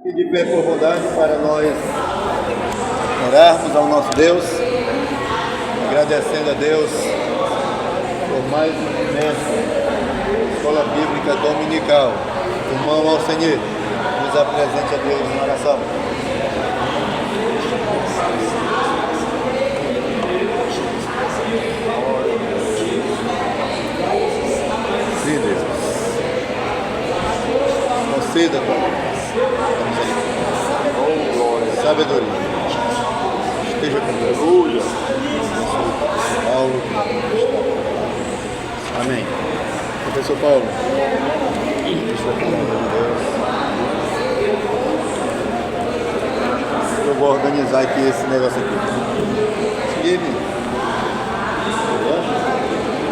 E de pé por bondade para nós orarmos ao nosso Deus, agradecendo a Deus por mais um trimestre, Escola Bíblica Dominical. Irmão Alcenir, nos apresente a Deus em oração. Sim, Deus. Conceda, Pai, sabedoria. Esteja com Deus. Paulo. Amém. Professor Paulo. Esteja com Deus. Eu vou organizar aqui esse negócio aqui. Ele.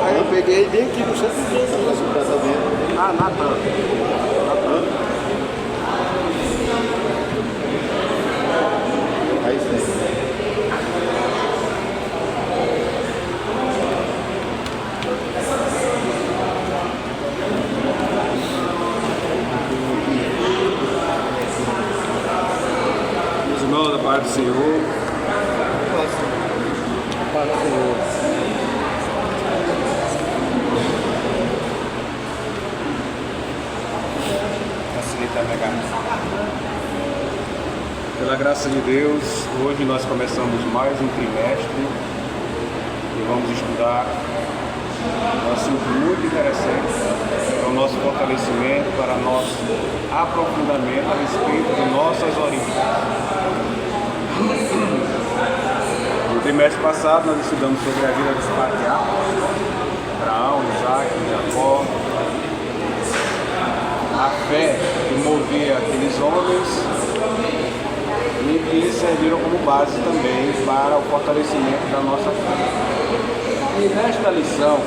Aí eu peguei bem aqui no centro de casa. Ah, Natan. Aí sim. Os irmãos da paz do Senhor. Paz do Senhor. Facilita a pegar. Pela graça de Deus, hoje nós começamos mais um trimestre e vamos estudar um assunto muito interessante para o nosso fortalecimento, para nosso aprofundamento a respeito de nossas origens. No trimestre passado nós estudamos sobre a vida dos patriarcas, Abraão, Isaac, Jacó, a fé que movia aqueles homens e que serviram como base também para o fortalecimento da nossa fé. E nesta lição,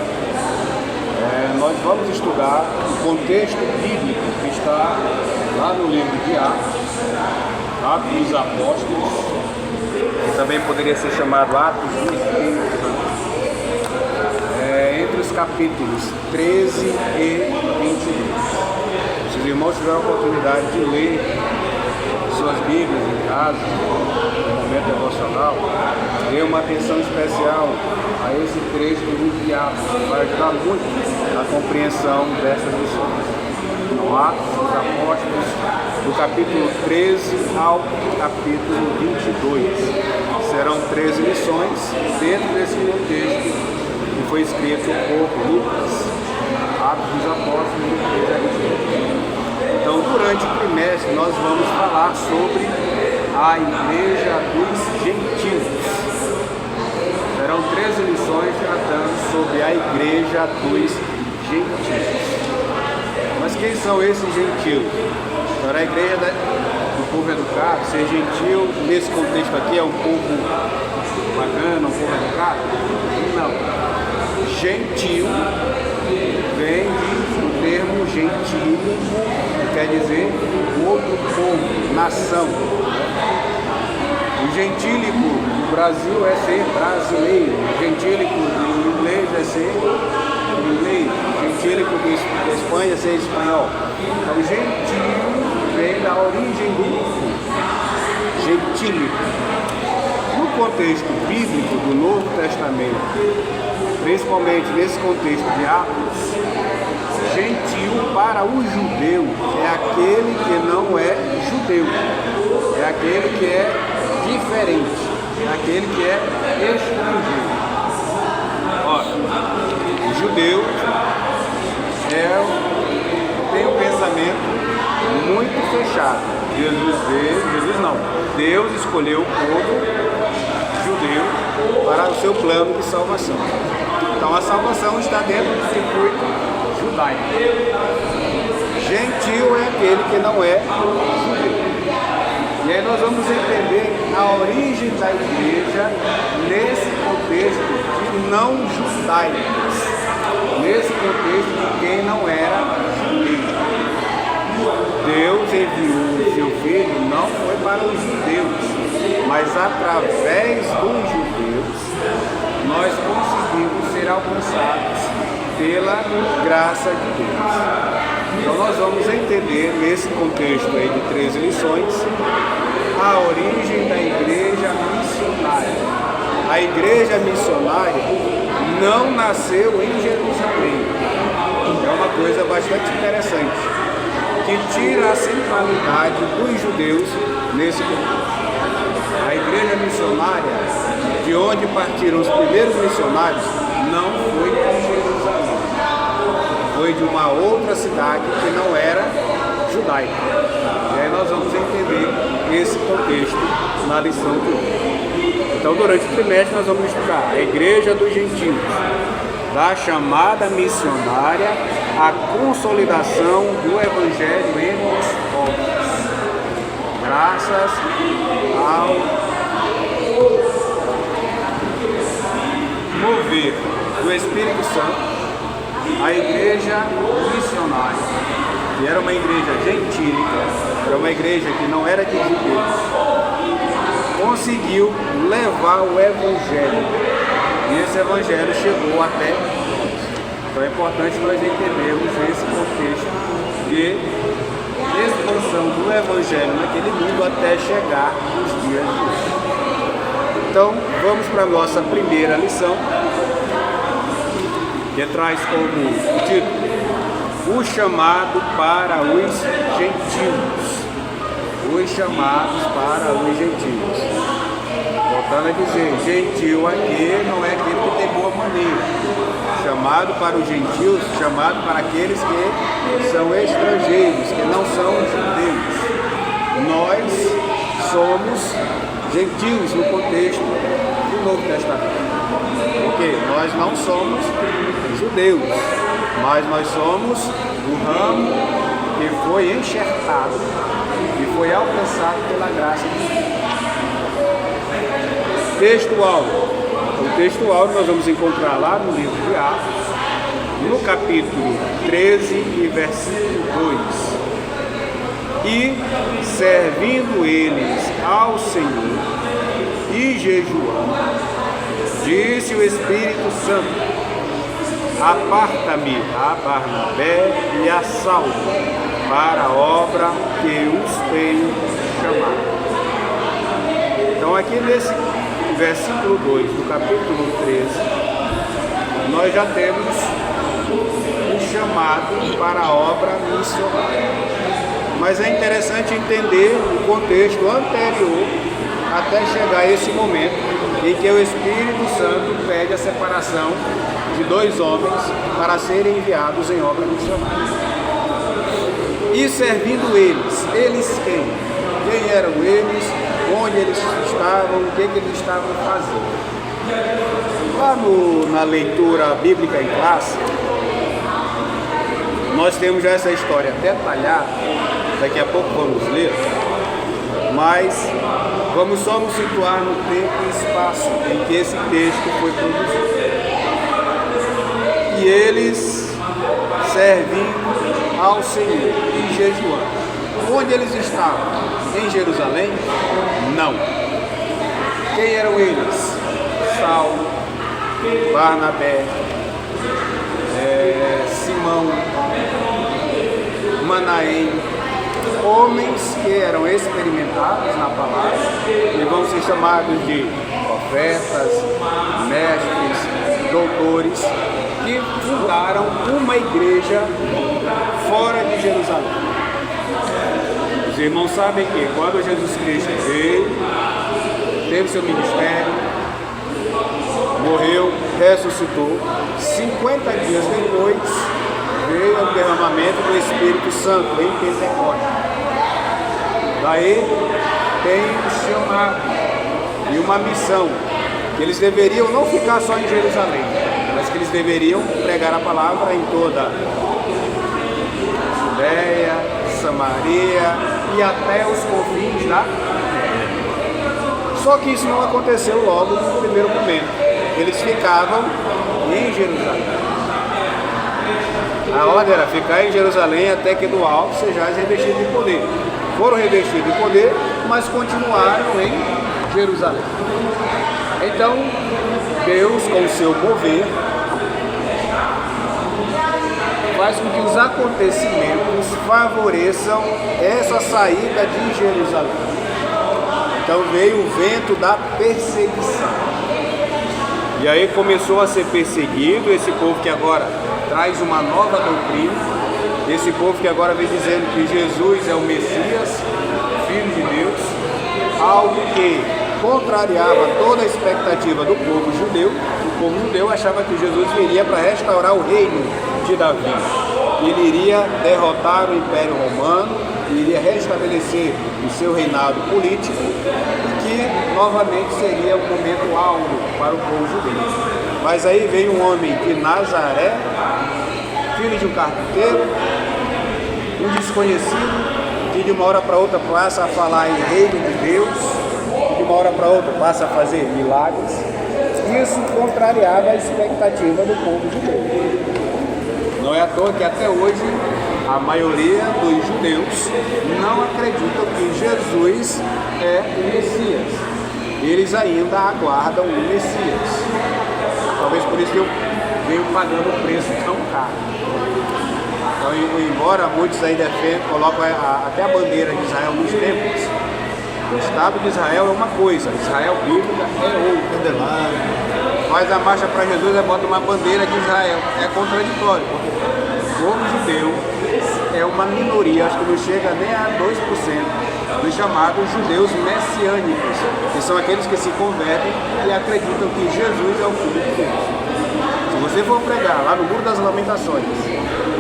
nós vamos estudar o contexto bíblico que está lá no livro de Atos dos Apóstolos, que também poderia ser chamado Atos dos Espíritos, entre os capítulos 13 e 22. Se os irmãos tiverem a oportunidade de ler suas Bíblias em casa, no momento devocional, dê uma atenção especial a esse trecho do livro de Atos, que vai ajudar muito na compreensão dessas lições. No Atos dos Apóstolos, do capítulo 13 ao capítulo 22. Serão 13 lições dentro desse contexto que foi escrito por Lucas, Atos dos Apóstolos, do 13 a 22. Então, durante o trimestre, nós vamos falar sobre a Igreja dos Gentios. Serão 13 lições tratando sobre a Igreja dos Gentios. Mas quem são esses gentios? Para a Igreja do povo educado, ser gentil, nesse contexto aqui, é um povo bacana, um povo educado? Não. Gentil vem do termo gentílico, que quer dizer outro povo, nação. O gentílico do Brasil é ser brasileiro, o gentílico do inglês é ser inglês, o gentílico da Espanha é ser espanhol. Então, gentil vem da origem do gentílico. No contexto bíblico do Novo Testamento, principalmente nesse contexto de Atos, gentil para o judeu é aquele que não é judeu, é aquele que é diferente, é aquele que é estrangeiro. Olha, o judeu tem um pensamento muito fechado. Deus escolheu o povo judeu para o seu plano de salvação. Então a salvação está dentro do circuito judaico. Gentil é aquele que não é judeu. E aí nós vamos entender a origem da igreja nesse contexto de não judaicos, nesse contexto de quem não era judeu. Deus enviou o seu filho não foi para os judeus, mas através dos judeus nós conseguimos ser alcançados pela graça de Deus. Então nós vamos entender nesse contexto aí de 13 lições a origem da igreja missionária. A igreja missionária não nasceu em Jerusalém. É uma coisa bastante interessante, que tira a centralidade dos judeus nesse contexto. A igreja missionária, de onde partiram os primeiros missionários, não foi de Jerusalém. Foi de uma outra cidade que não era judaica. E aí nós vamos entender esse contexto na lição de hoje. Então, durante o trimestre, nós vamos estudar a Igreja dos Gentios, da chamada missionária à consolidação do Evangelho entre os povos. Graças ao mover do Espírito Santo, a igreja missionária, que era uma igreja gentílica, era uma igreja que não era de judeus, conseguiu levar o Evangelho. E esse Evangelho chegou até nós. Então é importante nós entendermos esse contexto de expansão do Evangelho naquele mundo até chegar nos dias de hoje. Então, vamos para a nossa primeira lição, que traz como título o chamado para os gentios. Os chamados para os gentios. Voltando a dizer, gentil aqui não é aquele que tem boa maneira. Chamado para os gentios, chamado para aqueles que são estrangeiros, que não são judeus. Nós somos gentios no contexto do Novo Testamento. Porque nós não somos judeus, mas nós somos o ramo que foi enxertado, que foi alcançado pela graça de Deus. Texto-alvo. O texto-alvo nós vamos encontrar lá no livro de Atos, no capítulo 13 e versículo 2. E, servindo eles ao Senhor e jejuando, disse o Espírito Santo: aparta-me a Barnabé e a Saulo para a obra que os tenho chamado. Então aqui nesse versículo 2 do capítulo 13, nós já temos um chamado para a obra missionária. Mas é interessante entender o contexto anterior até chegar a esse momento em que o Espírito Santo pede a separação de 2 homens para serem enviados em obra missionária. E servindo eles quem? Quem eram eles? Onde eles estavam? O que eles estavam fazendo? Lá na leitura bíblica em classe, nós temos já essa história detalhada, daqui a pouco vamos ler, mas vamos só nos situar no tempo e espaço em que esse texto foi produzido. E eles servindo ao Senhor e jejuando. Onde eles estavam? Em Jerusalém? Não. Quem eram eles? Saulo, Barnabé, Simão, Manaém, homens que eram experimentados na palavra e vão ser chamados de profetas, mestres, doutores, que fundaram uma igreja fora de Jerusalém. Os irmãos sabem que quando Jesus Cristo veio, teve seu ministério, morreu, ressuscitou, 50 dias depois veio o derramamento do Espírito Santo em Pentecostes. Daí tem um chamado e uma missão, que eles deveriam não ficar só em Jerusalém, mas que eles deveriam pregar a palavra em toda a Judeia, Samaria e até os confins da terra. Só que isso não aconteceu logo no primeiro momento. Eles ficavam em Jerusalém. A ordem era ficar em Jerusalém até que do alto sejais revestidos de poder. Foram revestidos de poder, mas continuaram em Jerusalém. Então, Deus, com o seu mover, faz com que os acontecimentos favoreçam essa saída de Jerusalém. Então veio o vento da perseguição. E aí começou a ser perseguido esse povo que agora traz uma nova doutrina, esse povo que agora vem dizendo que Jesus é o Messias, Filho de Deus, algo que contrariava toda a expectativa do povo judeu. O povo judeu achava que Jesus viria para restaurar o reino de Davi. Ele iria derrotar o Império Romano, iria restabelecer o seu reinado político e que novamente seria um momento áureo para o povo judeu. Mas aí veio um homem de Nazaré, filho de um carpinteiro, um desconhecido, que de uma hora para outra passa a falar em reino de Deus, e de uma hora para outra passa a fazer milagres. Isso contrariava a expectativa do povo judeu. Não é à toa que até hoje a maioria dos judeus não acreditam que Jesus é o Messias. Eles ainda aguardam o Messias. Talvez por isso que eu venho pagando um preço tão caro. Então, embora muitos aí defendem, colocam até a bandeira de Israel nos templos, o Estado de Israel é uma coisa, Israel bíblica é outra. Faz a marcha para Jesus e bota uma bandeira de Israel. É contraditório, porque o povo judeu é uma minoria, acho que não chega nem a 2% dos chamados judeus messiânicos, que são aqueles que se convertem e acreditam que Jesus é o Filho de Deus. Se você for pregar lá no Muro das Lamentações,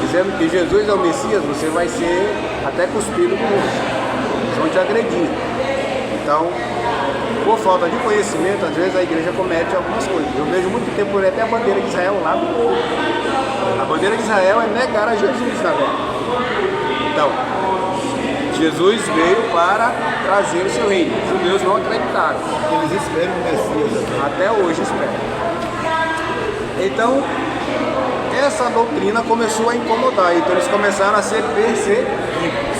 dizendo que Jesus é o Messias, você vai ser até cuspido no rosto. Eles vão te agredir. Então, por falta de conhecimento, às vezes a igreja comete algumas coisas. Eu vejo muito tempo por até a bandeira de Israel lá no povo. A bandeira de Israel é negar a Jesus, na verdade. Então, Jesus veio para trazer o seu reino. Os judeus não acreditaram. Eles esperam o Messias. Até hoje esperam. Então, essa doutrina começou a incomodar. Então, eles começaram a ser perseguidos.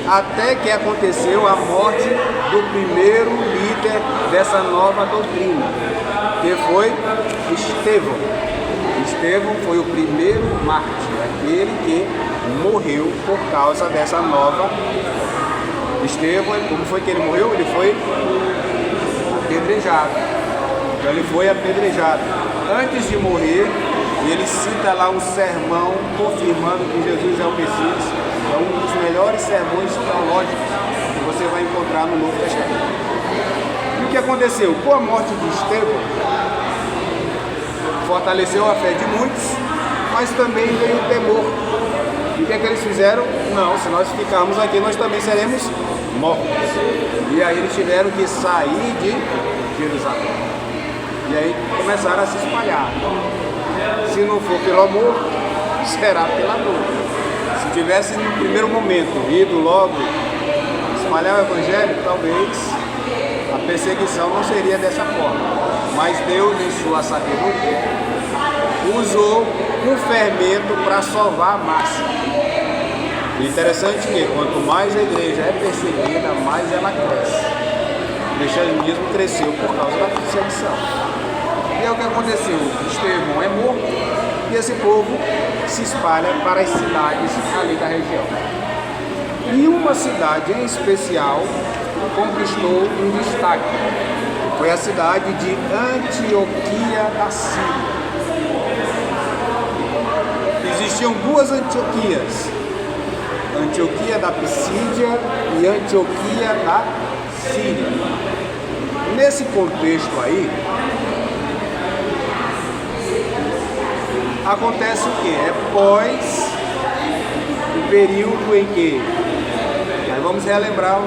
Até que aconteceu a morte do primeiro líder dessa nova doutrina, que foi Estevão. Estevão foi o primeiro mártir, aquele que morreu por causa dessa nova. Estevão, como foi que ele morreu? Ele foi apedrejado. Então ele foi apedrejado. Antes de morrer, ele cita lá um sermão confirmando que Jesus é o Messias. É um dos melhores sermões teológicos que você vai encontrar no Novo Testamento. E o que aconteceu? Com a morte de Estevão, fortaleceu a fé de muitos, mas também veio o temor. E o que é que eles fizeram? Não, se nós ficarmos aqui, nós também seremos mortos. E aí eles tiveram que sair de Jerusalém. E aí começaram a se espalhar. Se não for pelo amor, será pela dor. Se tivesse no primeiro momento ido logo espalhar o evangelho, talvez a perseguição não seria dessa forma. Mas Deus, em sua sabedoria, usou um fermento para salvar a massa. E interessante que quanto mais a igreja é perseguida, mais ela cresce. O cristianismo cresceu por causa da perseguição. E é o que aconteceu. Estevão é morto. E esse povo se espalha para as cidades ali da região. E uma cidade em especial conquistou um destaque. Foi a cidade de Antioquia da Síria. Existiam duas Antioquias. Antioquia da Pisídia e Antioquia da Síria. Nesse contexto aí, acontece o que? É pós o período em que, aí vamos relembrar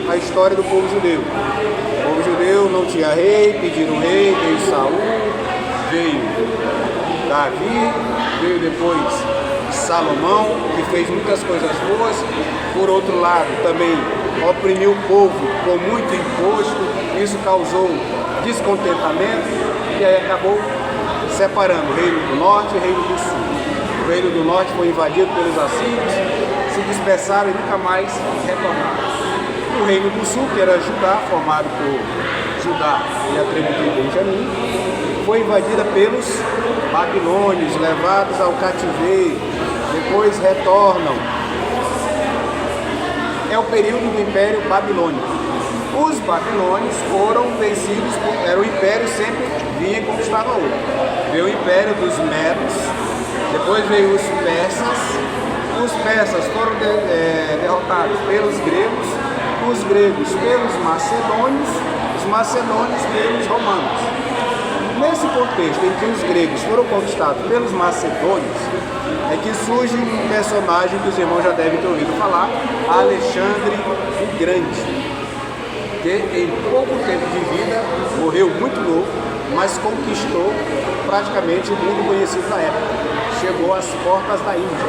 a história do povo judeu. O povo judeu não tinha rei, pediram um rei, veio Saul, veio Davi, veio depois Salomão, que fez muitas coisas boas. Por outro lado, também oprimiu o povo com muito imposto, isso causou descontentamento e aí acabou separando o reino do norte e o reino do sul. O reino do norte foi invadido pelos assírios, se dispersaram e nunca mais retornaram. O reino do sul, que era Judá, formado por Judá e a tribo de Benjamim, foi invadida pelos babilônios, levados ao cativeiro. depois retornam. É o período do Império Babilônico. Os babilônios foram vencidos, era o império sempre vinha e conquistava outro. Veio o Império dos Medos, depois veio os persas foram derrotados pelos gregos, os gregos pelos macedônios, os macedônios pelos romanos. Nesse contexto em que os gregos foram conquistados pelos macedônios, é que surge um personagem que os irmãos já devem ter ouvido falar, Alexandre o Grande, que em pouco tempo de vida morreu muito novo, mas conquistou praticamente o mundo conhecido da época. Chegou às portas da Índia.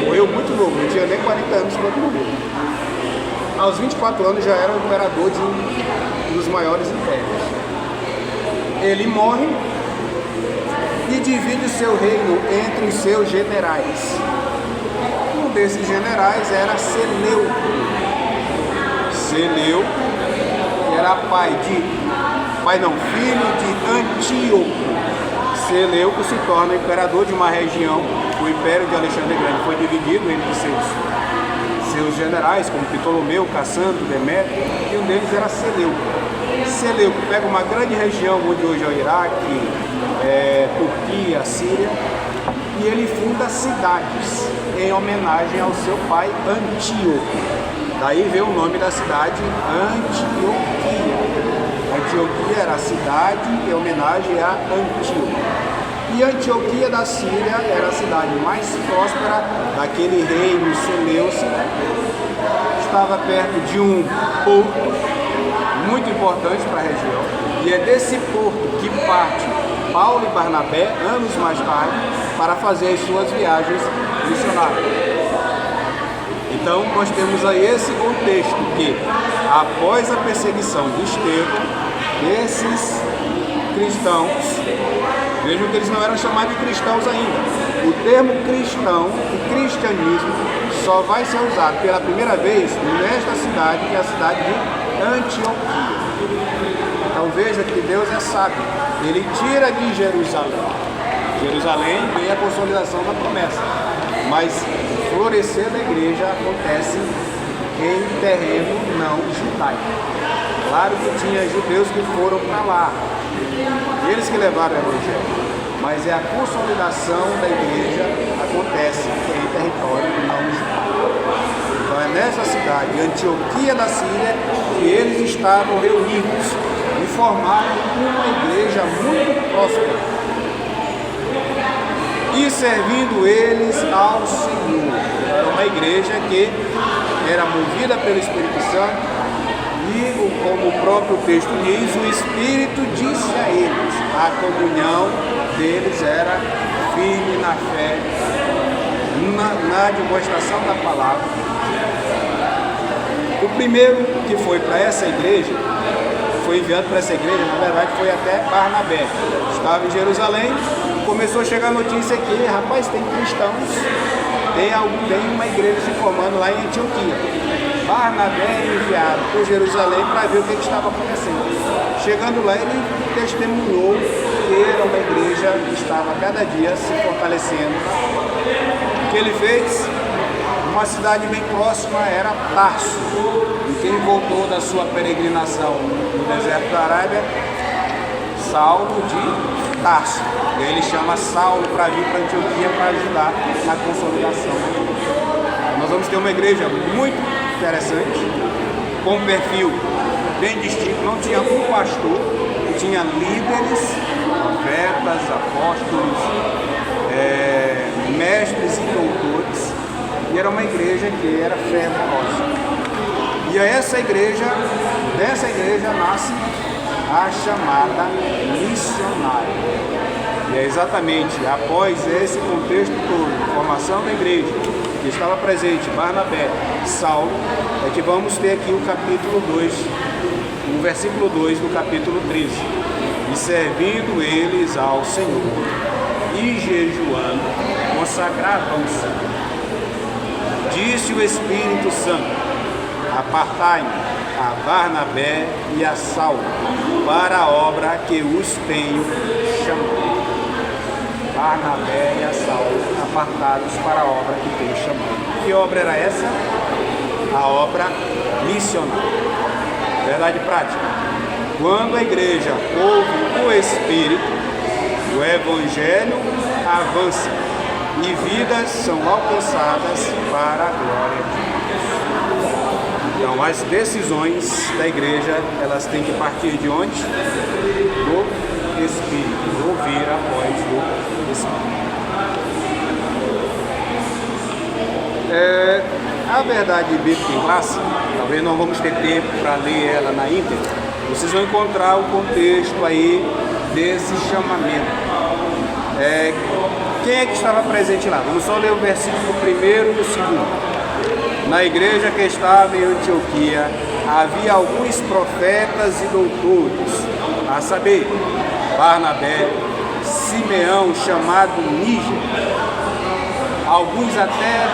Morreu muito novo, não tinha nem 40 anos quando morreu. Aos 24 anos já era o imperador de um dos maiores impérios. Ele morre e divide o seu reino entre os seus generais. Um desses generais era Seleuco. Seleuco era filho de Antíoco. Seleuco se torna imperador de uma região. O império de Alexandre o Grande foi dividido entre seus generais, como Ptolomeu, Cassandro, Demétrio, e um deles era Seleuco. Seleuco pega uma grande região, onde hoje é o Iraque, Turquia, Síria, e ele funda cidades em homenagem ao seu pai Antíoco. Daí veio o nome da cidade, Antioquia. Antioquia era a cidade em homenagem a Antíoco. E Antioquia da Síria era a cidade mais próspera daquele reino Seleucida. Estava perto de um porto muito importante para a região. E é desse porto que parte Paulo e Barnabé, anos mais tarde, para fazer as suas viagens missionárias. Então nós temos aí esse contexto que, após a perseguição de Estevão, esses cristãos, vejam que eles não eram chamados de cristãos ainda. O termo cristão, o cristianismo, só vai ser usado pela primeira vez nesta cidade, que é a cidade de Antioquia. Então veja que Deus é sábio. Ele tira de Jerusalém. Jerusalém vem a consolidação da promessa. Mas o florescer da igreja acontece em terreno não judaico. Claro que tinha judeus que foram para lá. Eles que levaram o evangelho. Mas é a consolidação da igreja acontece em território não judaico. Então é nessa cidade, Antioquia da Síria, que eles estavam reunidos e formaram uma igreja muito próspera. E servindo eles ao Senhor. Era uma igreja que era movida pelo Espírito Santo e, como o próprio texto diz, o Espírito disse a eles, a comunhão deles era firme na fé, na demonstração da palavra. O primeiro que foi para essa igreja, foi enviado para essa igreja, na verdade foi até Barnabé. Estava em Jerusalém, começou a chegar a notícia que, rapaz, tem cristãos, tem uma igreja se formando lá em Antioquia. Barnabé é enviado por Jerusalém para ver o que estava acontecendo. Chegando lá, ele testemunhou que era uma igreja que estava cada dia se fortalecendo. O que ele fez? Uma cidade bem próxima era Tarso. E quem voltou da sua peregrinação no deserto da Arábia? Saulo de Tarso. E ele chama Saulo para vir para Antioquia para ajudar na consolidação. Nós vamos ter uma igreja muito interessante, com um perfil bem distinto. Não tinha um pastor, tinha líderes, profetas, apóstolos, mestres e doutores. E era uma igreja que era fervorosa. E dessa igreja nasce a chamada missionária. E é exatamente após esse contexto todo, formação da igreja, que estava presente Barnabé e Saulo, é que vamos ter aqui o capítulo 2, o versículo 2 do capítulo 13. E servindo eles ao Senhor, e jejuando, consagravam-se. Disse o Espírito Santo: apartai-me a Barnabé e a Saulo para a obra que os tenho chamado. Barnabé e a Saulo, apartados para a obra que Deus chamou. Que obra era essa? A obra missionária. Verdade prática. Quando a igreja ouve o Espírito, o Evangelho avança e vidas são alcançadas para a glória de Deus. Então, as decisões da igreja, elas têm que partir de onde? Do Espírito, ouvir a voz do Espírito. A verdade bíblica em classe, talvez não vamos ter tempo para ler ela na íntegra, vocês vão encontrar o contexto aí desse chamamento. Quem é que estava presente lá? Vamos só ler o versículo 1º e o 2º. Na igreja que estava em Antioquia, havia alguns profetas e doutores, a saber, Barnabé, Simeão, chamado Níger. Alguns até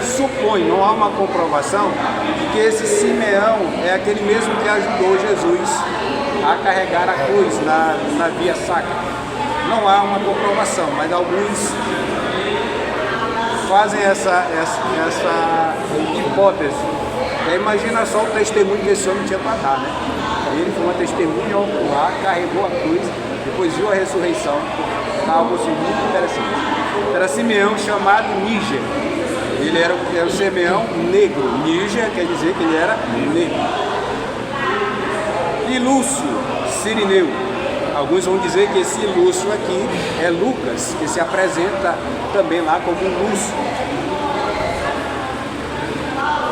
supõem, não há uma comprovação, de que esse Simeão é aquele mesmo que ajudou Jesus a carregar a cruz na via sacra. Não há uma comprovação, mas alguns fazem essa hipótese. Imagina só o testemunho que esse homem tinha para dar, né? Ele foi uma testemunha ocular, carregou a cruz, depois viu a ressurreição. Algo assim muito interessante. Era Simeão, chamado Níger. Ele era o Simeão negro. Níger quer dizer que ele era negro. E Lúcio, Cirineu. Alguns vão dizer que esse Lúcio aqui é Lucas, que se apresenta também lá como Lúcio.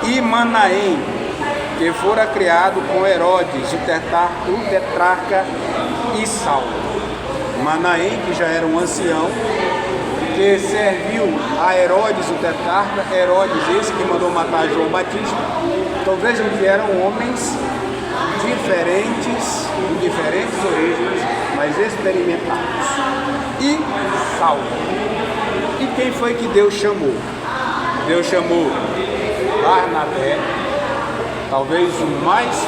E Manaém, que fora criado com Herodes, o tetrarca, e Saulo. Manaém, que já era um ancião, que serviu a Herodes, o tetrarca, Herodes esse que mandou matar João Batista. Então vejam que eram homens diferentes, de diferentes origens, mas experimentados. E Saulo. E quem foi que Deus chamou? Deus chamou Barnabé, talvez o mais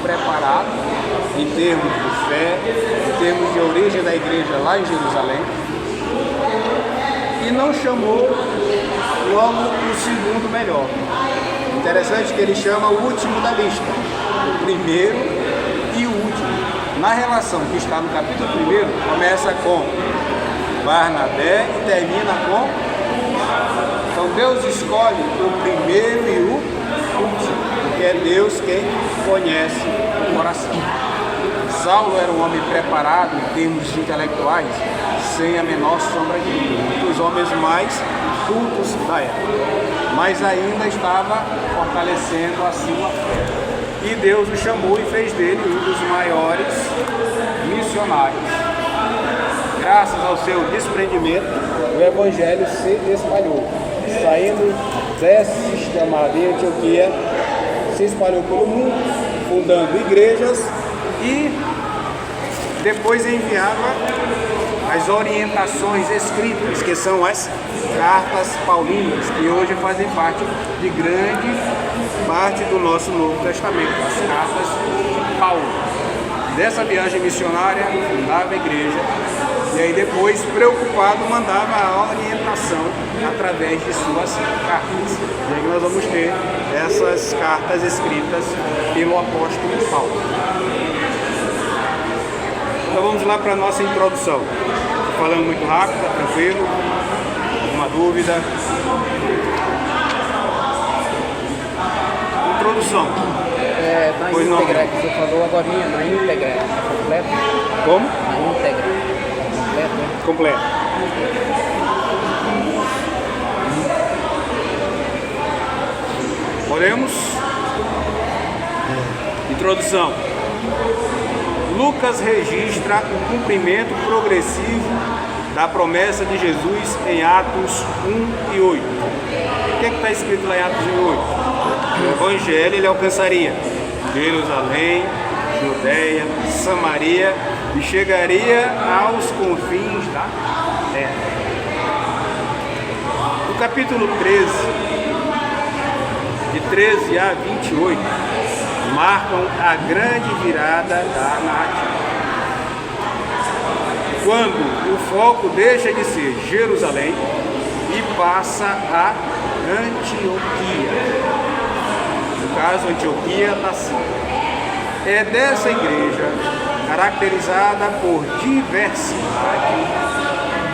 preparado em termos de fé, em termos de origem da igreja lá em Jerusalém. E não chamou logo o segundo melhor. Interessante que ele chama o último da lista, o primeiro e o último. Na relação que está no capítulo 1, começa com Barnabé e termina com... Então Deus escolhe o primeiro e o último, porque é Deus quem conhece o coração. Saulo era um homem preparado em termos intelectuais, sem a menor sombra de dúvida, um dos homens mais cultos da época, mas ainda estava fortalecendo a sua fé. E Deus o chamou e fez dele um dos maiores missionários. Graças ao seu desprendimento, o evangelho se espalhou. Saindo desse sistema de Antioquia, se espalhou pelo mundo, fundando igrejas e depois enviava as orientações escritas, que são as cartas paulinas, que hoje fazem parte de grande parte do nosso Novo Testamento, as cartas de Paulo. Dessa viagem missionária, fundava a igreja e aí depois, preocupado, mandava a orientação através de suas cartas. E aí nós vamos ter essas cartas escritas pelo apóstolo Paulo. Então vamos lá para a nossa introdução. Estou falando muito rápido, tá tranquilo? Alguma dúvida? Introdução. Na íntegra, que você falou agora, na íntegra, completo? Como? Na íntegra, completo, né? Completo. Podemos? Introdução. Lucas registra o cumprimento progressivo da promessa de Jesus em Atos 1 e 8. O que está escrito lá em Atos 1 e 8? O Evangelho ele alcançaria Jerusalém, Judeia, Samaria e chegaria aos confins da terra. No capítulo 13, de 13 a 28, marcam a grande virada da narrativa. quando o foco deixa de ser Jerusalém e passa a Antioquia. No caso, Antioquia da Síria. É dessa igreja, caracterizada por diversidade,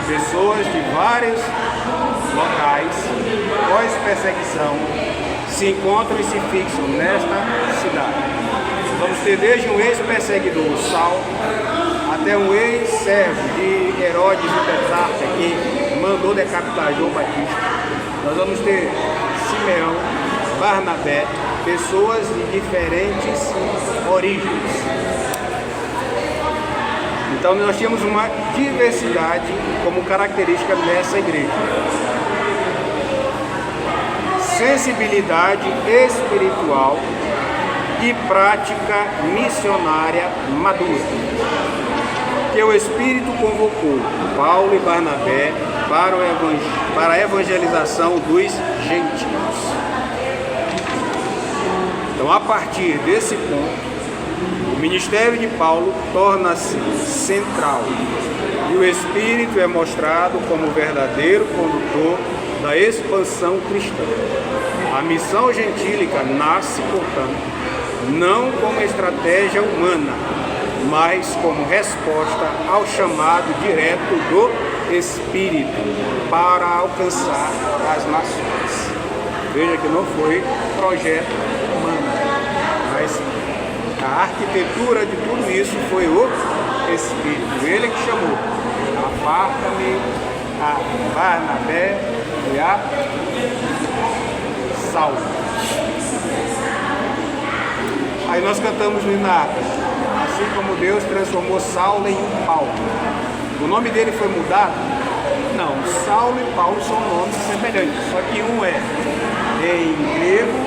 pessoas de vários locais, pós-perseguição, se encontram e se fixam nesta cidade. Vamos ter desde um ex-perseguidor, Saulo, até um ex-servo de Herodes o Tetrarca, que mandou decapitar João Batista. Nós vamos ter Simeão, Barnabé, pessoas de diferentes origens. Então nós temos uma diversidade como característica dessa igreja. Sensibilidade espiritual e prática missionária madura, que o Espírito convocou Paulo e Barnabé para a evangelização dos gentios. Então, a partir desse ponto, o ministério de Paulo torna-se central e o Espírito é mostrado como o verdadeiro condutor da expansão cristã. A missão gentílica nasce, portanto, não como estratégia humana, mas como resposta ao chamado direto do Espírito para alcançar as nações. Veja que não foi projeto humano, mas a arquitetura de tudo isso foi o Espírito. Ele que chamou: aparta-me a Barnabé e a Saulo. Aí nós cantamos no Inário: assim como Deus transformou Saulo em um Paulo. O nome dele foi mudado? Não, Saulo e Paulo são nomes semelhantes, só que um é em grego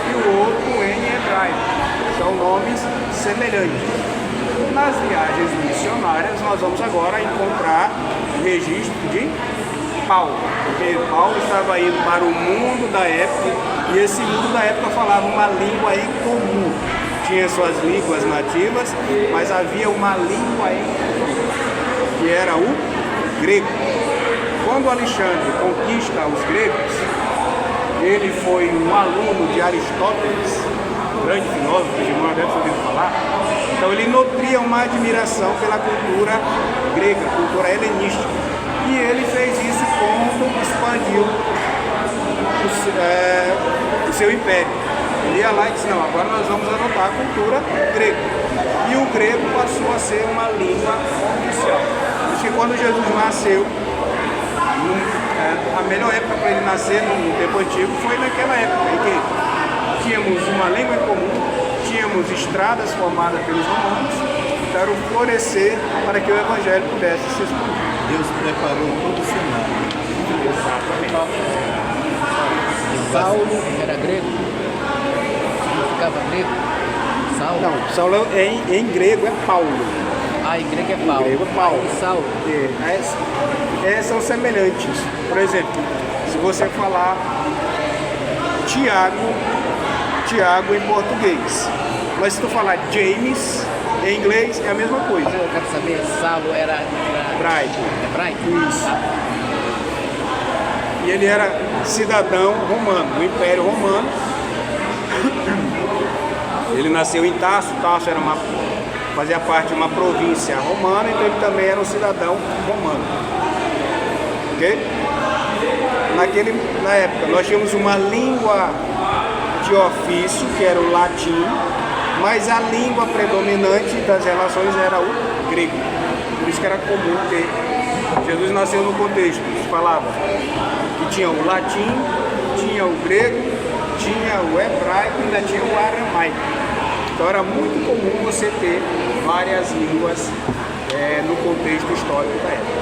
e o outro em hebraico. São nomes semelhantes. Nas viagens missionárias nós vamos agora encontrar registro de Paulo, porque Paulo estava indo para o mundo da época e esse mundo da época falava uma língua em comum. Tinha suas línguas nativas, mas havia uma língua em comum, que era o grego. Quando Alexandre conquista os gregos, ele foi um aluno de Aristóteles, grande filósofo, que irmão deve ter ouvido falar. Então ele nutria uma admiração pela cultura grega, cultura helenística. E ele fez isso quando expandiu o seu império. Ele ia lá e disse: não, agora nós vamos adotar a cultura grega. E o grego passou a ser uma língua oficial. Acho que quando Jesus nasceu, a melhor época para ele nascer no tempo antigo foi naquela época em que tínhamos uma língua em comum, tínhamos estradas formadas pelos romanos, então era o florescer para que o evangelho pudesse se expandir. Deus preparou todo o cenário. Exatamente. Saulo era grego? Significava grego? Saulo? Não, Saulo em grego é Paulo. Ah, em grego é Paulo. Em grego é Paulo. E Saulo? São semelhantes. Por exemplo, se você falar Tiago em português, mas se tu falar James em inglês é a mesma coisa. Eu quero saber, Saulo era Hebraico. hebraico? Isso. E ele era cidadão romano, do Império Romano. Ele nasceu em Tarso. Tarso fazia parte de uma província romana, então ele também era um cidadão romano. Ok? Na época, nós tínhamos uma língua de ofício, que era o latim, mas a língua predominante das relações era o grego. Por isso que era comum ter. Jesus nasceu no contexto que falava que tinha o latim, tinha o grego, tinha o hebraico e ainda tinha o aramaico. Então era muito comum você ter várias línguas no contexto histórico da época.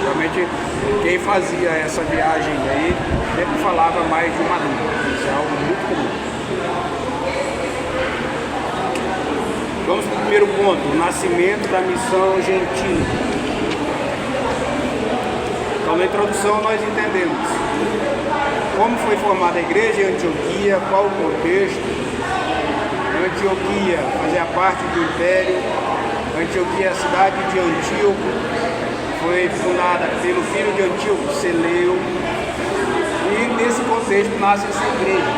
Realmente, quem fazia essa viagem aí sempre falava mais de uma língua. Isso é algo muito comum. Vamos para o primeiro ponto: o nascimento da missão gentil. Então, na introdução, nós entendemos como foi formada a igreja em Antioquia, qual o contexto. Antioquia fazia parte do Império Antioquia, a cidade de Antíoco, foi fundada pelo filho de Antíoco, Seleu, e nesse contexto nasce essa igreja.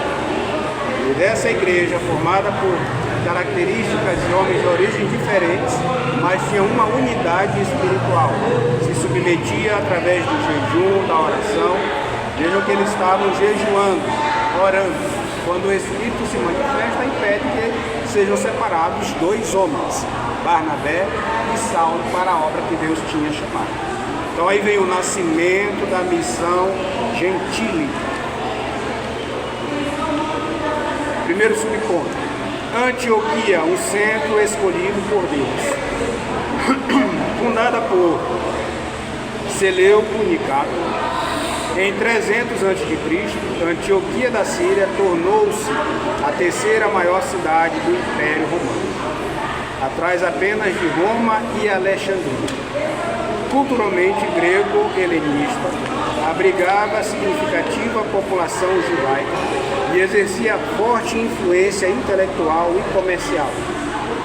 E dessa igreja, formada por características de homens de origens diferentes, mas tinha uma unidade espiritual. Se submetia através do jejum, da oração. Vejam que eles estavam jejuando, orando. Quando o Espírito se manifesta, impede que sejam separados dois homens, Barnabé e Saulo, para a obra que Deus tinha chamado. Então aí vem o nascimento da missão gentílica. Primeiro subponto. Antioquia, um centro escolhido por Deus. Fundada por Seleuco Nicator, em 300 a.C., Antioquia da Síria tornou-se a terceira maior cidade do Império Romano, atrás apenas de Roma e Alexandria. Culturalmente grego-helenista, abrigava significativa população judaica e exercia forte influência intelectual e comercial,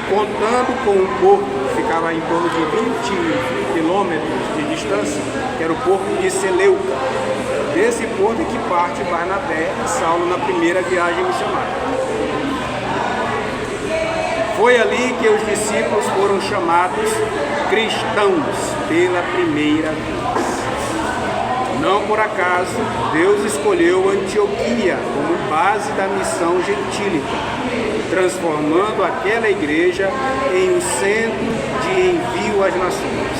contando com um porto que ficava em torno de 20 quilômetros de distância, que era o porto de Seleuca. Desse porto que parte Barnabé e Saulo na primeira viagem missionária. Foi ali que os discípulos foram chamados cristãos pela primeira vez. Não por acaso, Deus escolheu Antioquia como base da missão gentílica, transformando aquela igreja em um centro de envio às nações,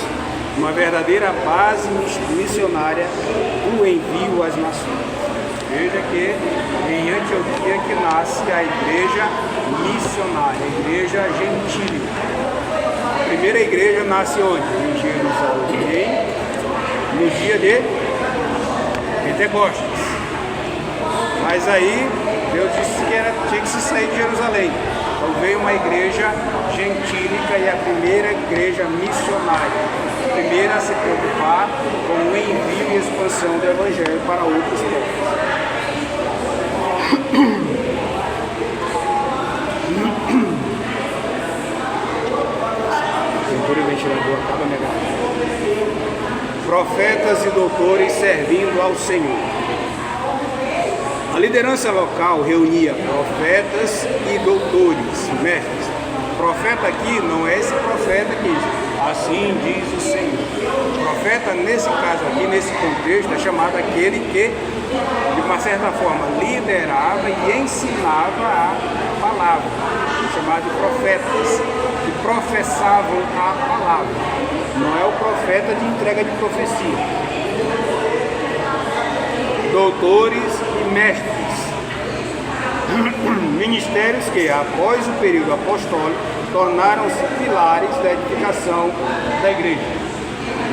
uma verdadeira base missionária do envio às nações. Veja que em Antioquia que nasce a igreja missionária, a igreja gentílica. A primeira igreja nasce onde? Em Jerusalém, no dia de Pentecostes. Mas aí Deus disse que tinha que se sair de Jerusalém. Então veio uma igreja gentílica e a primeira igreja missionária. A primeira a se preocupar com o envio e expansão do evangelho para outros povos. Pintura e ventilador acaba negado. Profetas e doutores servindo ao Senhor. A liderança local reunia profetas e doutores, mestres. Profeta aqui não é esse profeta que assim diz o Senhor. O profeta, nesse caso aqui, nesse contexto, é chamado aquele que, de uma certa forma, liderava e ensinava a palavra, chamado de profetas, que professavam a palavra. Não é o profeta de entrega de profecia. Doutores e mestres. Ministérios que, após o período apostólico, tornaram-se pilares da edificação da igreja.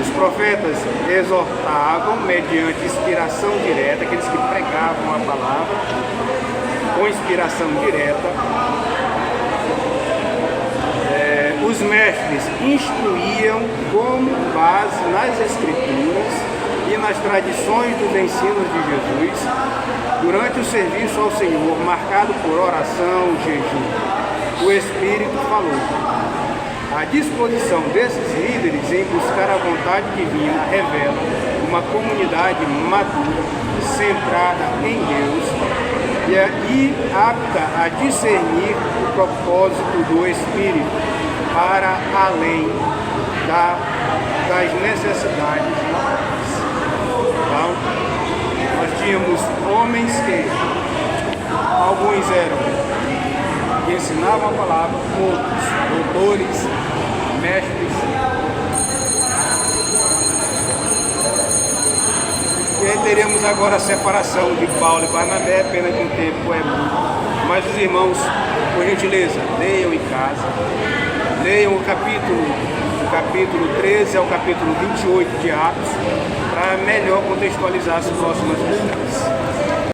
Os profetas exortavam mediante inspiração direta, aqueles que pregavam a palavra com inspiração direta. Os mestres instruíam como base nas escrituras e nas tradições dos ensinos de Jesus durante o serviço ao Senhor, marcado por oração, jejum. O Espírito falou. A disposição desses líderes em buscar a vontade divina revela uma comunidade madura, centrada em Deus e apta a discernir o propósito do Espírito para além das necessidades locais. Então, nós tínhamos homens que alguns que ensinavam a palavra, outros doutores, mestres. E aí teríamos agora a separação de Paulo e Barnabé, pena que o tempo é muito. Mas os irmãos, por gentileza, leiam em casa. Leiam o capítulo 13 ao capítulo 28 de Atos, para melhor contextualizar as próximas lições.